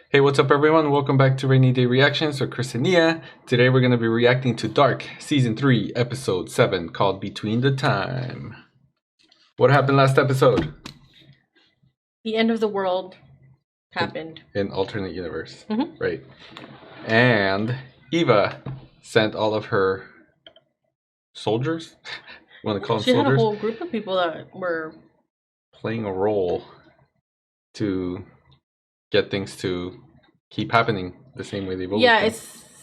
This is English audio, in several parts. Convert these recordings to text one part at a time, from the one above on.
Hey, what's up everyone? Welcome back to Rainy Day Reactions with Chris and Nia. Today we're going to be reacting to Dark, Season 3, Episode 7, called Between the Time. What happened last episode? The end of the world happened. In alternate universe, right. And Eva sent all of her soldiers? You want to call them soldiers? She had a whole group of people that were playing a role to get things to keep happening the same way they've always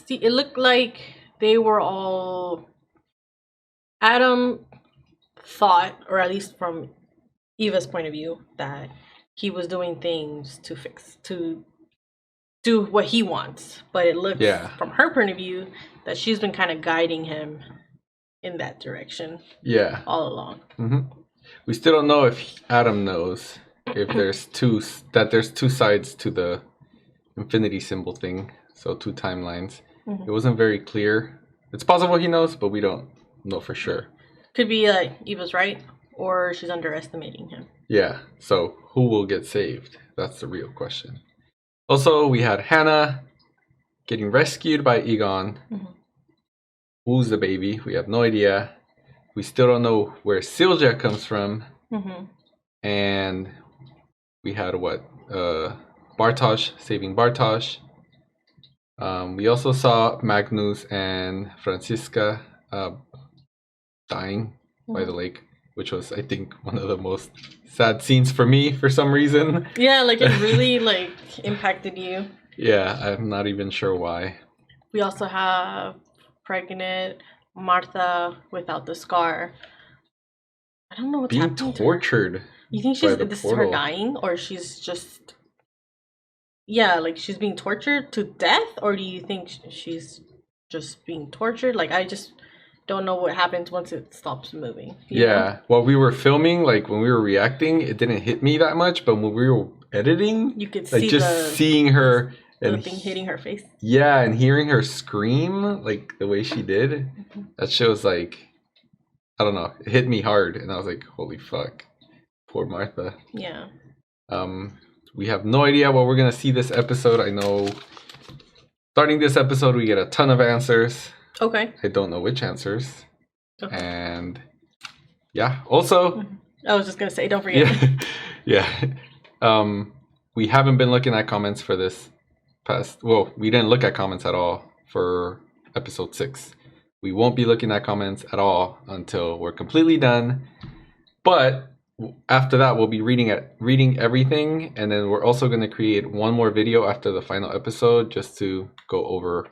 been. It looked like they were all... Adam thought, or at least from Eva's point of view, that he was doing things to do what he wants. But it looks, from her point of view, that she's been kind of guiding him in that direction. Yeah. All along. We still don't know if Adam knows if there's two sides to the infinity symbol thing, so two timelines. It wasn't very clear. It's possible he knows, but we don't know for sure. Could be like Eva's right, or she's underestimating him. Yeah, so who will get saved? That's the real question. Also, we had Hannah getting rescued by Egon. Who's the baby? We have no idea. We still don't know where Silja comes from. And we had Bartosz saving Bartosz. We also saw Magnus and Franziska dying by the lake, which was, I think, one of the most sad scenes for me for some reason. Yeah, like it really impacted you. Yeah, I'm not even sure why. We also have pregnant Martha without the scar. I don't know what's happening. Being tortured. You think this is her dying, or she's just... Yeah, like she's being tortured to death, or do you think she's just being tortured? Like, I just don't know what happens once it stops moving. You know? While we were filming, like when we were reacting, it didn't hit me that much, but when we were editing, you could see seeing her and thing hitting her face. Yeah, and hearing her scream like the way she did, that shit was like, I don't know, it hit me hard, and I was like, holy fuck, poor Martha. Yeah. We have no idea what we're gonna see this episode. I know starting this episode we get a ton of answers. Okay. I don't know which answers. Okay. And yeah, also I was just gonna say, don't forget. We haven't been looking at comments for this we didn't look at comments at all for episode 6. We won't be looking at comments at all until we're completely done. But after that, we'll be reading everything, and then we're also going to create one more video after the final episode just to go over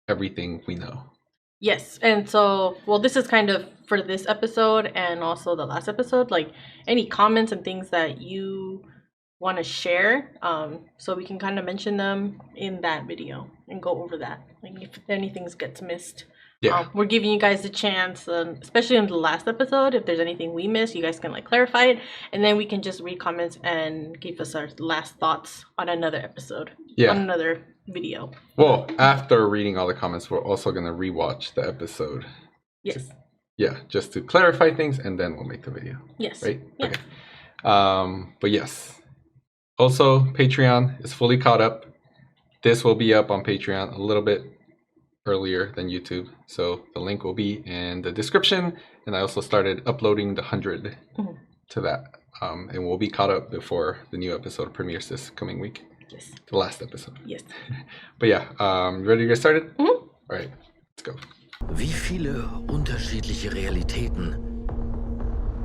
everything we know. Yes, and so, well, this is kind of for this episode and also the last episode, like any comments and things that you want to share, so we can kind of mention them in that video and go over that, like if anything gets missed. We're giving you guys the chance, especially in the last episode, if there's anything we missed, you guys can clarify it, and then we can just read comments and give us our last thoughts on another episode, on another video. Well, after reading all the comments, we're also going to rewatch the episode. Yes. Just to clarify things, and then we'll make the video. Yes. Right? Yeah. Okay. But yes. Also, Patreon is fully caught up. This will be up on Patreon a little bit earlier than YouTube, so the link will be in the description. And I also started uploading the 100 to that, and we'll be caught up before the new episode premieres this coming week. Yes. The last episode. Yes. But yeah, ready to get started? All right, let's go. Wie viele unterschiedliche Realitäten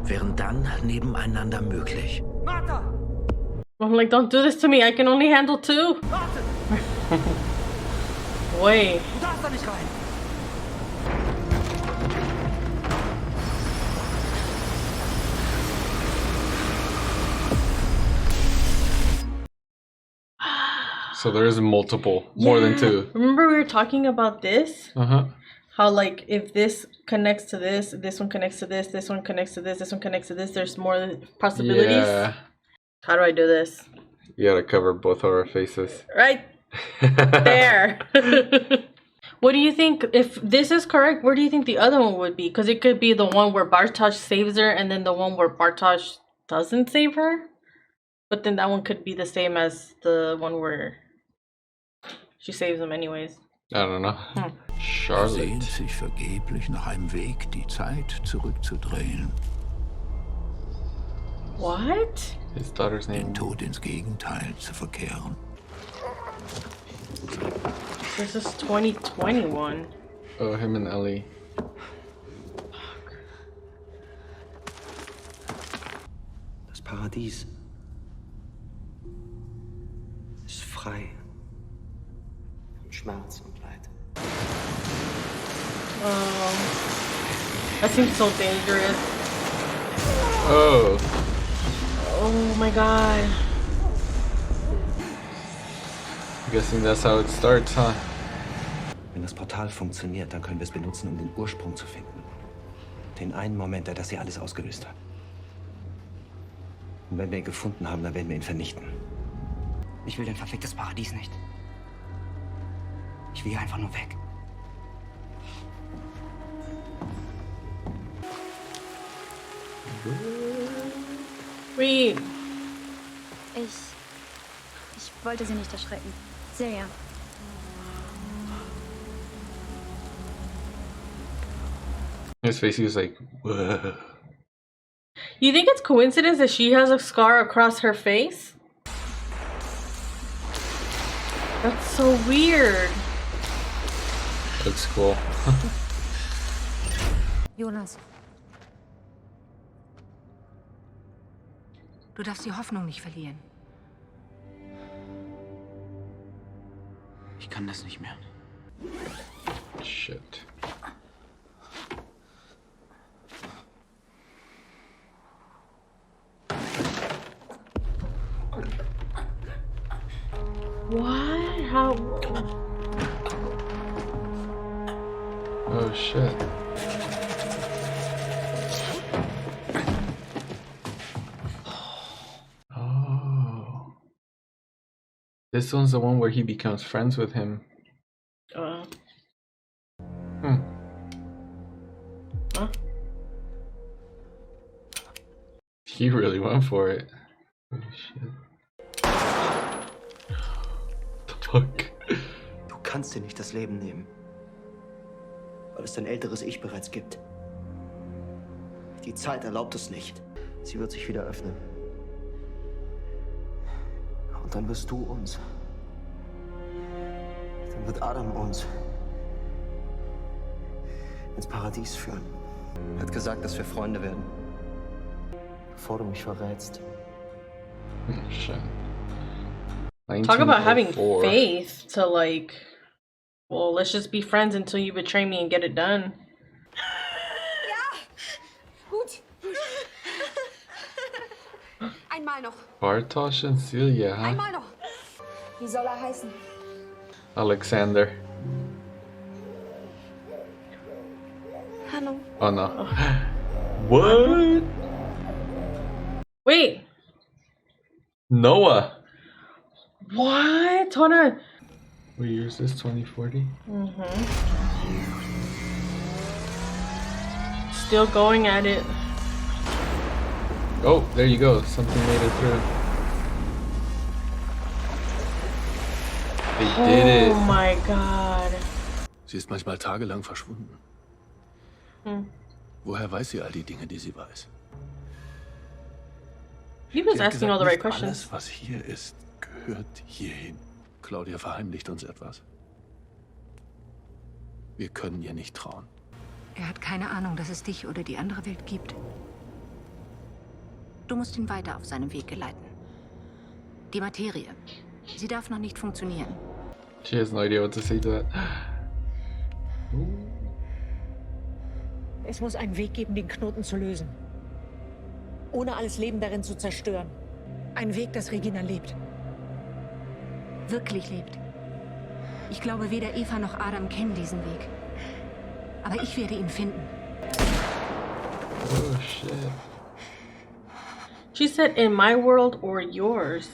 wären dann nebeneinander möglich? Martha! I'm like, don't do this to me. I can only handle 2. Wait. Du darfst da nicht rein. So there is multiple, more than 2. Remember we were talking about this? How if this connects to this, this one connects to this, this one connects to this, this one connects to this, there's more possibilities. Yeah. How do I do this? You gotta cover both of our faces. Right there. What do you think, if this is correct, where do you think the other one would be? Because it could be the one where Bartosz saves her and then the one where Bartosz doesn't save her. But then that one could be the same as the one where she saves him anyways. I don't know. Charlotte. Sehnt sich vergeblich nach einem Weg, die Zeit zurückzudrehen. What? His daughter's name. Den Tod ins Gegenteil zu verkehren. This is 2021. Oh, him and Ellie. Das Paradies ist frei von Schmerz und Leid. That seems so dangerous. Oh. Oh my god. I'm guessing that's how it starts, huh? Wenn das Portal funktioniert, dann können wir es benutzen, um den Ursprung zu finden. Den einen Moment, der das hier alles ausgelöst hat. Und wenn wir ihn gefunden haben, dann werden wir ihn vernichten. Ich will dein verficktes Paradies nicht. Ich will hier einfach nur weg. Wait. Ich wollte sie nicht erschrecken. Sehr. His face, he was like, whoa. You think it's coincidence that she has a scar across her face? That's so weird. Looks cool. Jonas. Du darfst die Hoffnung nicht verlieren. Ich kann das nicht mehr. Shit. What? How? Oh shit. Oh. This one's the one where he becomes friends with him. Huh? He really went for it. Holy shit. The fuck? Du kannst dir nicht das Leben nehmen. Weil es dein älteres Ich bereits gibt. Die Zeit erlaubt es nicht. Sie wird sich wieder öffnen. Und dann wirst du uns. Dann wird Adam uns ins Paradies führen. Er hat gesagt, dass wir Freunde werden. Bevor du mich verrätst. Oh, shit. Talk about having 1904. faith to like, well, let's just be friends until you betray me and get it done. Ja, gut. Einmal noch. Bartosz and Celia, huh? Einmal noch. Wie soll er heißen? Alexander. Hallo. Oh no. What? Wait. Noah. What? Hold on. What year is this? 2040? Still going at it. Oh, there you go. Something made it through. They did Oh it. my god. Sie ist manchmal tagelang verschwunden. Woher weiß sie all die Dinge, die sie weiß? He was Sie hat asking all the gesagt, right nicht questions. alles, was hier ist, gehört hierhin. Claudia verheimlicht uns etwas. Wir können ihr nicht trauen. Er hat keine Ahnung, dass es dich oder die andere Welt gibt. Du musst ihn weiter auf seinem Weg geleiten. Die Materie. Sie darf noch nicht funktionieren. She has no idea what to say to that. Es muss einen Weg geben, den Knoten zu lösen. Ohne alles Leben darin zu zerstören. Ein Weg, dass Regina lebt. Wirklich lebt. Ich glaube, weder Eva noch Adam kennen diesen Weg. Aber ich werde ihn finden. Oh shit. She said, in my world or yours.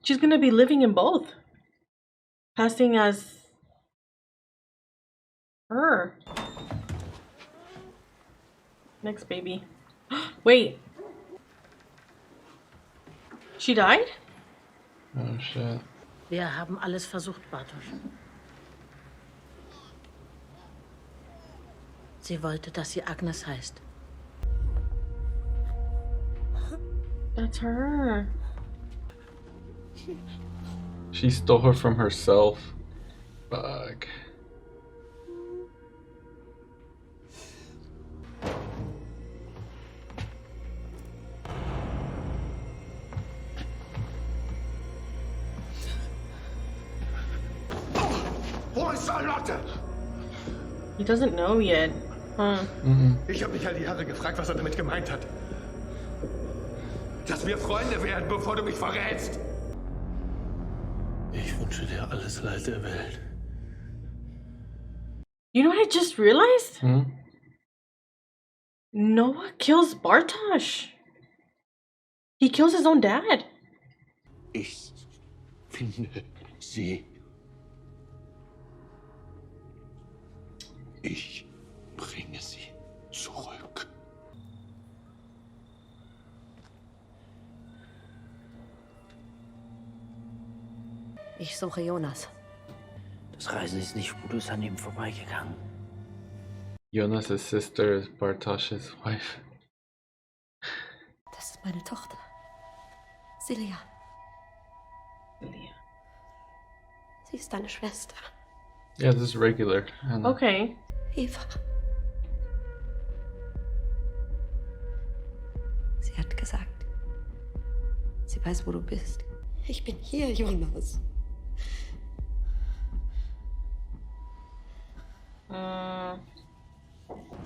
She's gonna be living in both. Passing as her. Next baby. Wait. She died? Oh shit. Wir haben alles versucht, Bartosz. Sie wollte, dass sie Agnes heißt. That's her. She stole her from herself. Fuck. Wo ist Charlotte? He doesn't know yet. Huh. Ich habe mich all die Jahre gefragt, was er damit gemeint hat. Dass wir Freunde werden, bevor du mich verrätst. Ich wünsche dir alles Leid der Welt. You know what I just realized? Hmm? Noah kills Bartosz. He kills his own dad. Ich finde sie. Ich bringe sie zurück. Ich suche Jonas. Das Reisen ist nicht spurlos an ihm vorbeigegangen. Jonas' sister is Bartosz's wife. Das ist meine Tochter. Celia. Sie ist deine Schwester. Yeah, this is regular. Okay. Eva. Sie hat gesagt, sie weiß, wo du bist. Ich bin hier, Jonas.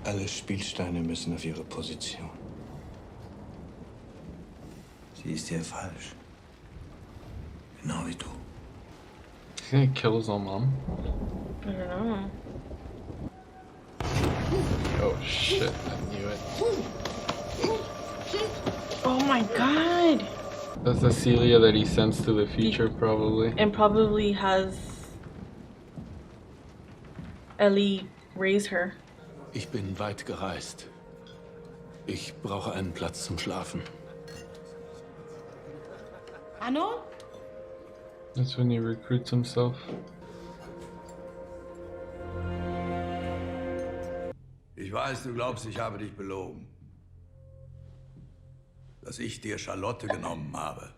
Alle Spielsteine müssen auf ihre Position. Sie ist hier falsch. Genau wie du. He's gonna kill his own mom. I don't know. Oh shit, I knew it. Oh my god. That's the Celia that he sends to the future, probably. And probably has Ellie raise her. Ich bin weit gereist. Ich brauche einen Platz zum Schlafen. Anno? That's when he recruits himself. Ich weiß, du glaubst, ich habe dich belogen. Dass ich dir Charlotte genommen habe.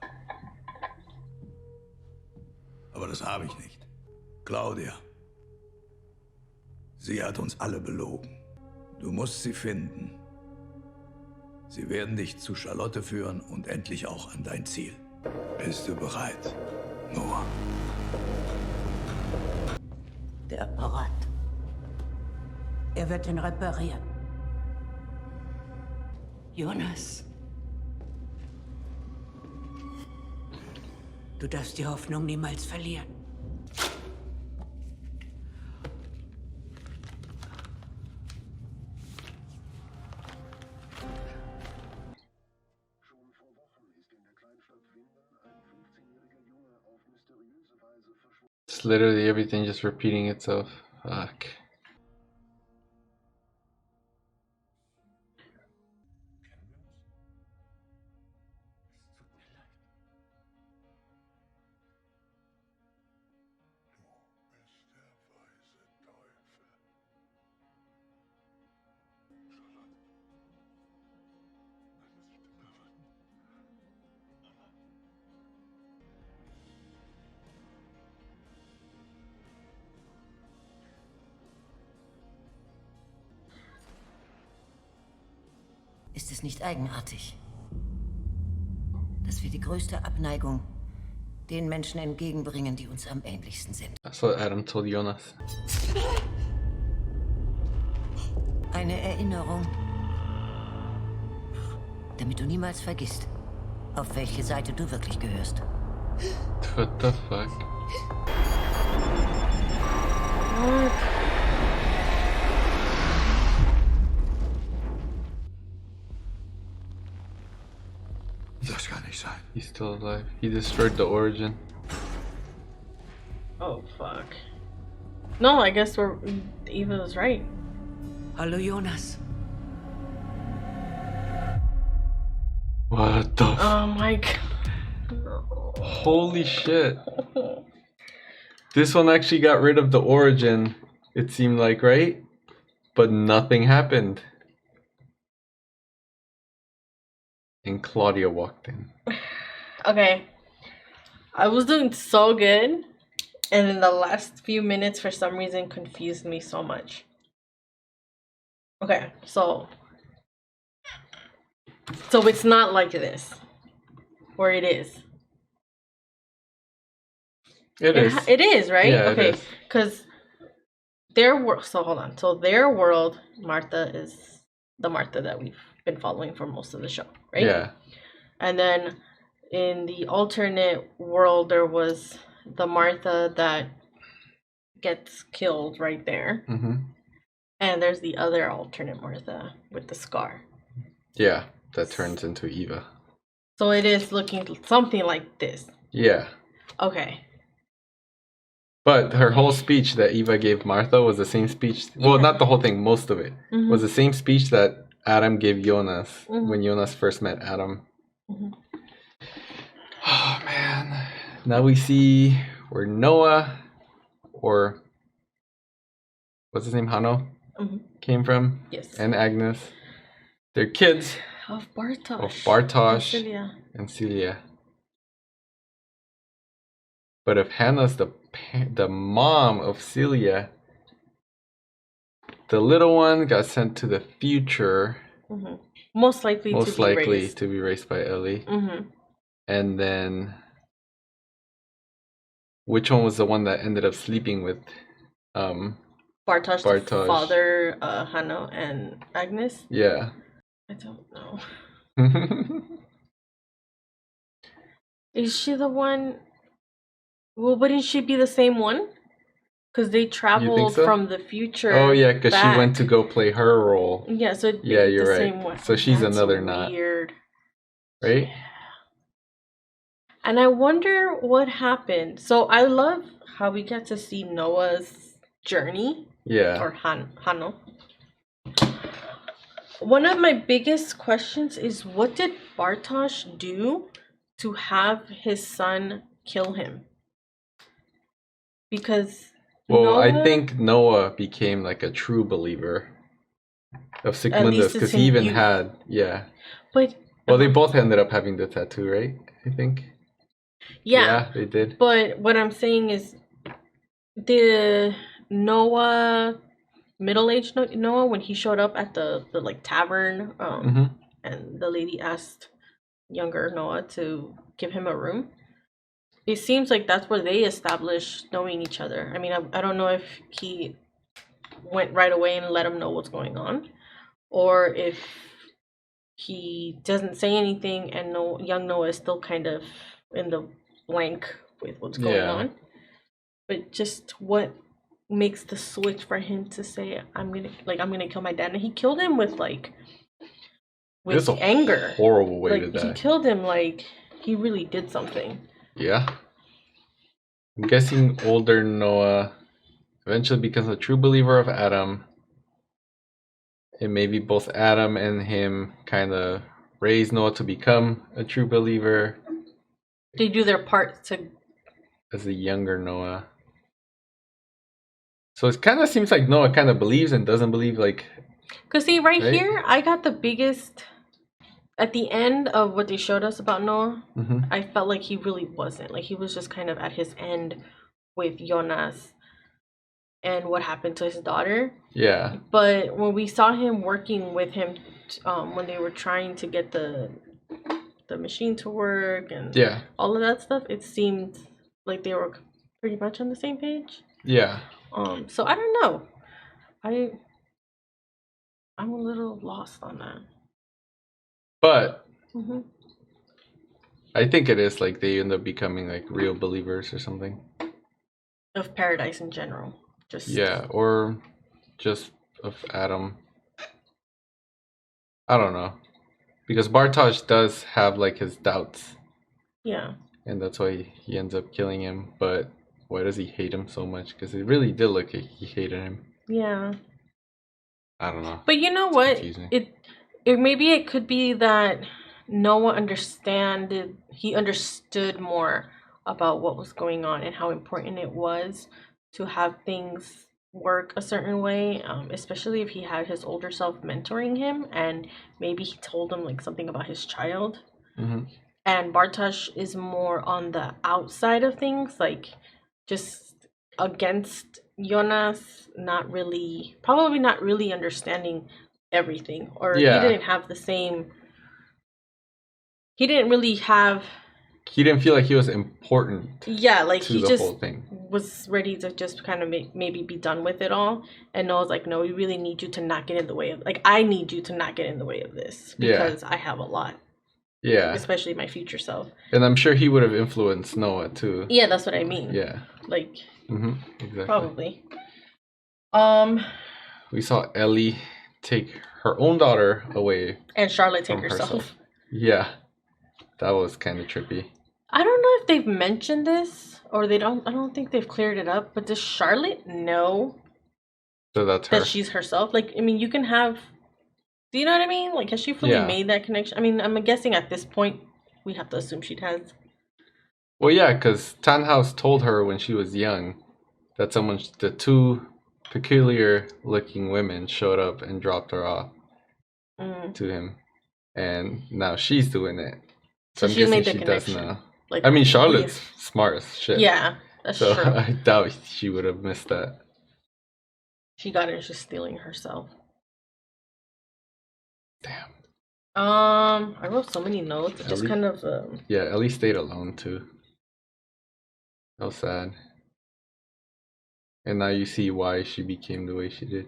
Aber das habe ich nicht. Claudia. Sie hat uns alle belogen. Du musst sie finden. Sie werden dich zu Charlotte führen und endlich auch an dein Ziel. Bist du bereit, Noah? Der Apparat. Er wird ihn reparieren. Jonas. Du darfst die Hoffnung niemals verlieren. It's literally everything just repeating itself. Fuck. Ist es nicht eigenartig, dass wir die größte Abneigung den Menschen entgegenbringen, die uns am ähnlichsten sind? That's what Adam told Jonas. Eine Erinnerung, damit du niemals vergisst, auf welche Seite du wirklich gehörst. What the fuck? Das kann nicht sein. He's still alive. He destroyed the origin. Oh fuck. No, I guess Eva was right. Hallo Jonas. What the Oh my god. Holy shit. This one actually got rid of the origin, it seemed like, right? But nothing happened. And Claudia walked in. Okay. I was doing so good. And then the last few minutes, for some reason, confused me so much. Okay, so it's not like this. Or it is. It is. It is, right? Yeah, okay, it is. because their world. So hold on. So their world, Martha is the Martha that we've been following for most of the show, right? Yeah. And then in the alternate world, there was the Martha that gets killed right there. Mm-hmm. And there's the other alternate Martha with the scar. Yeah, that turns into Eva. So it is looking something like this. Yeah. Okay. But her whole speech that Eva gave Martha was the same speech. Well, not the whole thing, most of it. Mm-hmm. Was the same speech that Adam gave Jonas Mm-hmm. when Jonas first met Adam. Mm-hmm. Oh, man. Now we see where Noah, or what's his name, Hanno, came from. Yes. And Agnes. They're kids. Of Bartosz. Of Bartosz And Celia. and Celia. But if Hannah's the mom of Celia, the little one got sent to the future. Mm-hmm. Most likely to be raised by Ellie. Mm-hmm. And then, which one was the one that ended up sleeping with Bartosz, the father, Hanno, and Agnes? Yeah. I don't know. Is she the one? Well, wouldn't she be the same one? Because they traveled from the future. Oh yeah, because she went to go play her role. Yeah, so it'd be you're the right. same one. So she's That's another not. Weird. Right? Yeah. And I wonder what happened. So I love how we get to see Noah's journey. Yeah. Or Hanno. One of my biggest questions is, what did Bartosz do to have his son kill him? Because I think Noah became like a true believer of Sigmunda's, because he even had But they both ended up having the tattoo, right? I think. Yeah, they did. But what I'm saying is, the Noah, middle-aged Noah, when he showed up at the like tavern, and the lady asked younger Noah to give him a room. It seems like that's where they established knowing each other. I mean, I don't know if he went right away and let him know what's going on, or if he doesn't say anything and young Noah is still kind of in the blank with what's going on. But just what makes the switch for him to say, I'm gonna kill my dad, and he killed him with anger. Horrible way to die. He killed him like he really did something. Yeah. I'm guessing older Noah eventually becomes a true believer of Adam. And maybe both Adam and him kind of raise Noah to become a true believer. They do their part as a younger Noah. So it kind of seems like Noah kind of believes and doesn't believe, like... Because see, right here, I got the biggest... At the end of what they showed us about Noah, I felt like he really wasn't. Like, he was just kind of at his end with Jonas and what happened to his daughter. Yeah. But when we saw him working with him, when they were trying to get the machine to work and all of that stuff, it seemed like they were pretty much on the same page. Yeah. So I don't know. I'm a little lost on that. But I think it is like they end up becoming like real believers or something. Of paradise in general. Or just of Adam. I don't know. Because Bartosz does have like his doubts. Yeah. And that's why he ends up killing him. But why does he hate him so much? Because it really did look like he hated him. Yeah. I don't know. But you know what? Confusing. Maybe it could be that Noah understood more about what was going on and how important it was to have things work a certain way, especially if he had his older self mentoring him and maybe he told him like something about his child. Mm-hmm. And Bartosz is more on the outside of things, like just against Jonas, probably not really understanding everything, or he didn't have the same. He didn't really have. He didn't feel like he was important. Yeah, like to he the just whole thing. was ready to just kind of maybe be done with it all. And Noah's like, no, we really need you to not get in the way of. Like, I need you to not get in the way of this because I have a lot. Yeah. Especially my future self. And I'm sure he would have influenced Noah too. Yeah, that's what I mean. Yeah. Like. Exactly. Probably. We saw Ellie take her own daughter away. And Charlotte take herself. Yeah. That was kind of trippy. I don't know if they've mentioned this or I don't think they've cleared it up, but does Charlotte know so that's her. That she's herself? Like, I mean, you can have, do you know what I mean? Like, has she fully made that connection? I mean, I'm guessing at this point, we have to assume she has. Well, yeah, because Tannhaus told her when she was young that the two peculiar looking women showed up and dropped her off to him. And now she's doing it. So I'm guessing she does know. Like, I mean, Charlotte's smart as shit. Yeah, that's true. I doubt she would have missed that. She got it. She's stealing herself. Damn. I wrote so many notes. It just kind of. Yeah, Ellie stayed alone too. That was sad. And now you see why she became the way she did.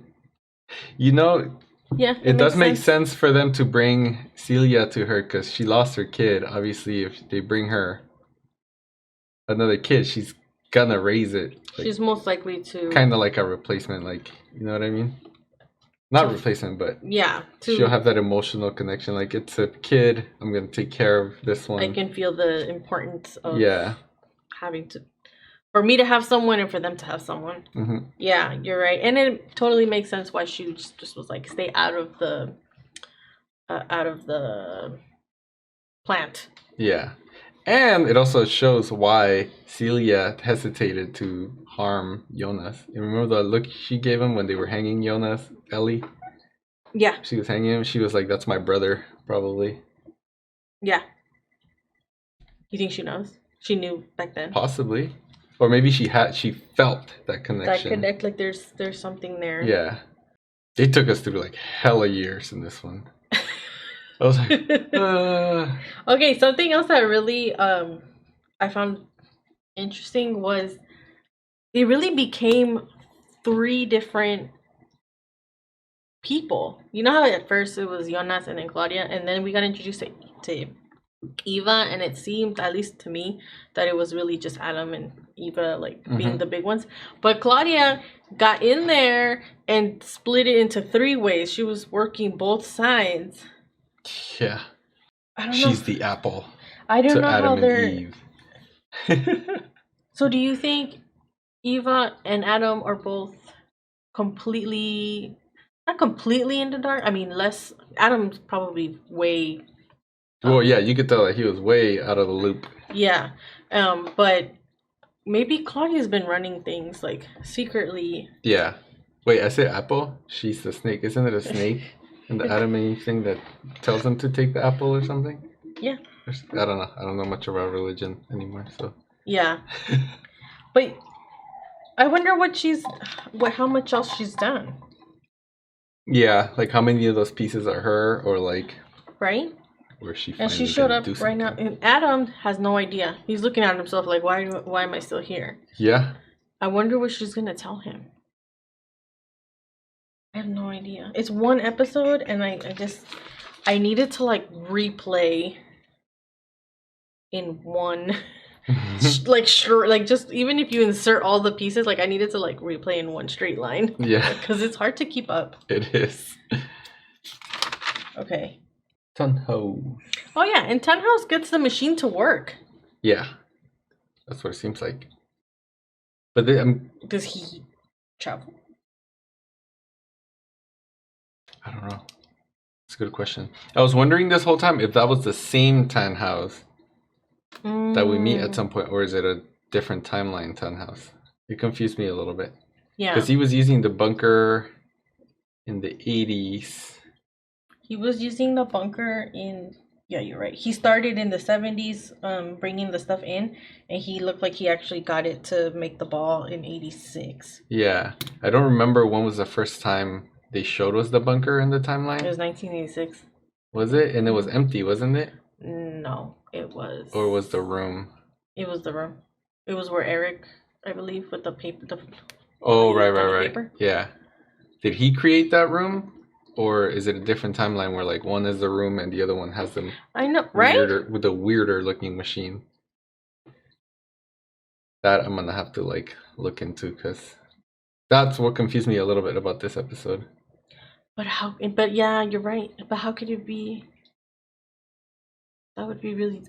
You know. Yeah, it does make sense for them to bring Celia to her because she lost her kid. Obviously, if they bring her another kid, she's gonna raise it. Like, she's most likely to kind of like a replacement, like, you know what I mean? Not replacement, but yeah, she'll have that emotional connection. Like, it's a kid. I'm gonna take care of this one. I can feel the importance of having to. For me to have someone and for them to have someone. Mm-hmm. Yeah, you're right. And it totally makes sense why she just was like, stay out of the plant. Yeah. And it also shows why Celia hesitated to harm Jonas. You remember the look she gave him when they were hanging Jonas, Ellie? Yeah. She was hanging him. She was like, that's my brother, probably. Yeah. You think she knows? She knew back then? Possibly. Or maybe she felt that connection. Like there's something there. Yeah. They took us through like hella years in this one. I was like, Okay, something else that really I found interesting was it really became 3 different people. You know how at first it was Jonas and then Claudia, and then we got introduced to Eva, and it seemed, at least to me, that it was really just Adam and Eva like being the big ones. But Claudia got in there and split it into 3 ways. She was working both sides. Yeah. I don't know. She's the apple. I don't know Adam how they're. and Eve. So do you think Eva and Adam are both not completely in the dark? I mean, less. Adam's probably way. Well, yeah, you could tell that he was way out of the loop. Yeah, but maybe Claudia's been running things like secretly. Yeah. Wait, I said apple? She's the snake. Isn't it a snake in the Adam and Eve thing that tells them to take the apple or something? Yeah. I don't know. I don't know much about religion anymore, so. Yeah. But I wonder how much else she's done. Yeah, like how many of those pieces are her, or like. Right? Where she and she showed up right now, and Adam has no idea. He's looking at himself like, why am I still here? Yeah. I wonder what she's gonna tell him. I have no idea. It's 1 episode, and I needed to like replay in one, like just even if you insert all the pieces, like I needed to like replay in one straight line. Yeah. Because it's hard to keep up. It is. Okay. Tannhaus. Oh yeah, and Tannhaus gets the machine to work. Yeah, that's what it seems like. But does he travel? I don't know. It's a good question. I was wondering this whole time if that was the same Tannhaus that we meet at some point, or is it a different timeline Tannhaus? It confused me a little bit. Yeah. Because he was using the bunker in the 80s. He was using the bunker in... Yeah, you're right. He started in the 70s, bringing the stuff in, and he looked like he actually got it to make the ball in 86. Yeah. I don't remember when was the first time they showed us the bunker in the timeline. It was 1986. Was it? And it was empty, wasn't it? No, it was... Or was the room? It was the room. It was where Eric, I believe, with the paper... Oh, right. Paper. Yeah. Did he create that room? Or is it a different timeline where like one is the room and the other one has them? I know, right? With a weirder looking machine. That I'm gonna have to like look into because that's what confused me a little bit about this episode. But how? But yeah, you're right. But how could it be? That would be really...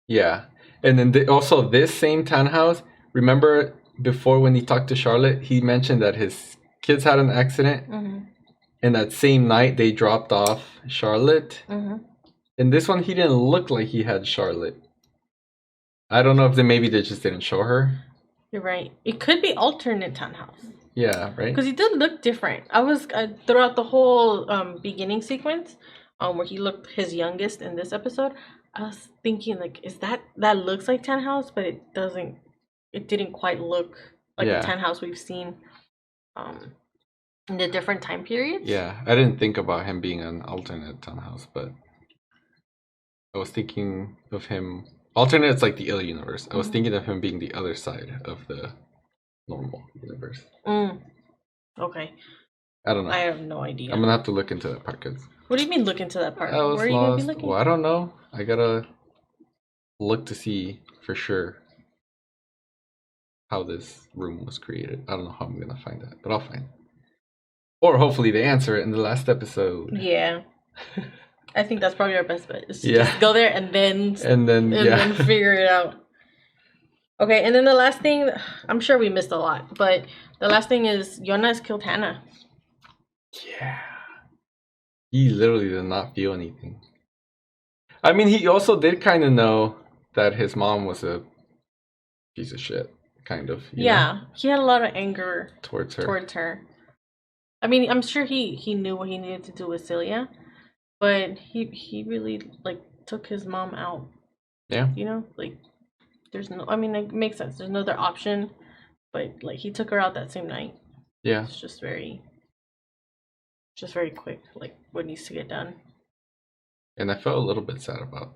Yeah, and then also this same Tannhaus. Remember before when he talked to Charlotte, he mentioned that his kids had an accident. Mm-hmm. And that same night, they dropped off Charlotte. Mm-hmm. In this one, he didn't look like he had Charlotte. I don't know if maybe they just didn't show her. You're right. It could be alternate Tannhaus. Yeah, right? Because he did look different. I was, throughout the whole beginning sequence, where he looked his youngest in this episode, I was thinking, like, is that looks like Tannhaus, but it didn't quite look like the Tannhaus we've seen in the different time periods. Yeah, I didn't think about him being an alternate Tannhaus, but I was thinking of him... Alternate, it's like the other universe. I was thinking of him being the other side of the normal universe. Okay. I don't know. I have no idea. I'm gonna have to look into that part. What do you mean look into that part? I was Where are you lost. gonna be looking? Well, I don't know. I gotta look to see for sure how this room was created. I don't know how I'm gonna find that, but I'll find it. Or hopefully they answer it in the last episode. Yeah. I think that's probably our best bet. Is to just go there and then figure it out. Okay, and then the last thing, I'm sure we missed a lot, but the last thing is Jonas killed Hannah. Yeah. He literally did not feel anything. I mean, he also did kind of know that his mom was a piece of shit, kind of. You know? He had a lot of anger towards her. I mean, I'm sure he knew what he needed to do with Celia, but he really like took his mom out. Yeah. You know, like there's no... I mean, it makes sense. There's no other option, but like he took her out that same night. Yeah. It's just very quick, like what needs to get done. And I felt a little bit sad about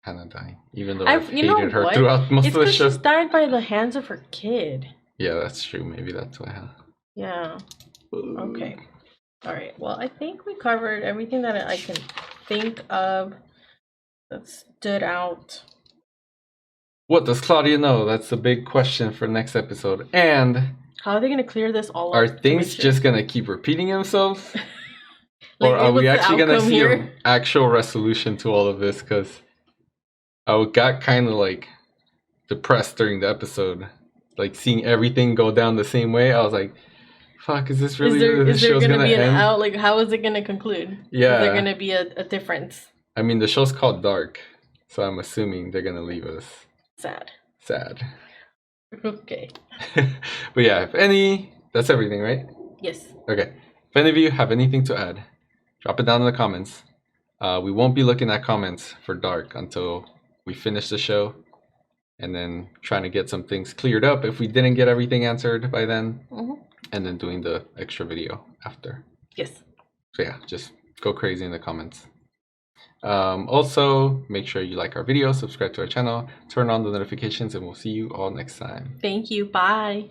Hannah dying, even though I've hated her what? throughout most of the show. She died by the hands of her kid. Yeah, that's true. Maybe that's why. Yeah. Okay. All right. Well, I think we covered everything that I can think of that stood out. What does Claudia know? That's the big question for next episode. And how are they going to clear this all up? Are things just going to keep repeating themselves? Like, or are we actually going to see an actual resolution to all of this? Because I got kind of like depressed during the episode. Like seeing everything go down the same way. I was like, fuck, is this really the show's going to be end? Like, how is it going to conclude? Yeah. Is there going to be a difference? I mean, the show's called Dark. So I'm assuming they're going to leave us sad. Okay. But yeah, that's everything, right? Yes. Okay. If any of you have anything to add, drop it down in the comments. We won't be looking at comments for Dark until we finish the show, and then trying to get some things cleared up if we didn't get everything answered by then, and then doing the extra video after. Yes. So yeah, just go crazy in the comments. Also, make sure you like our video, subscribe to our channel, turn on the notifications, and we'll see you all next time. Thank you. Bye.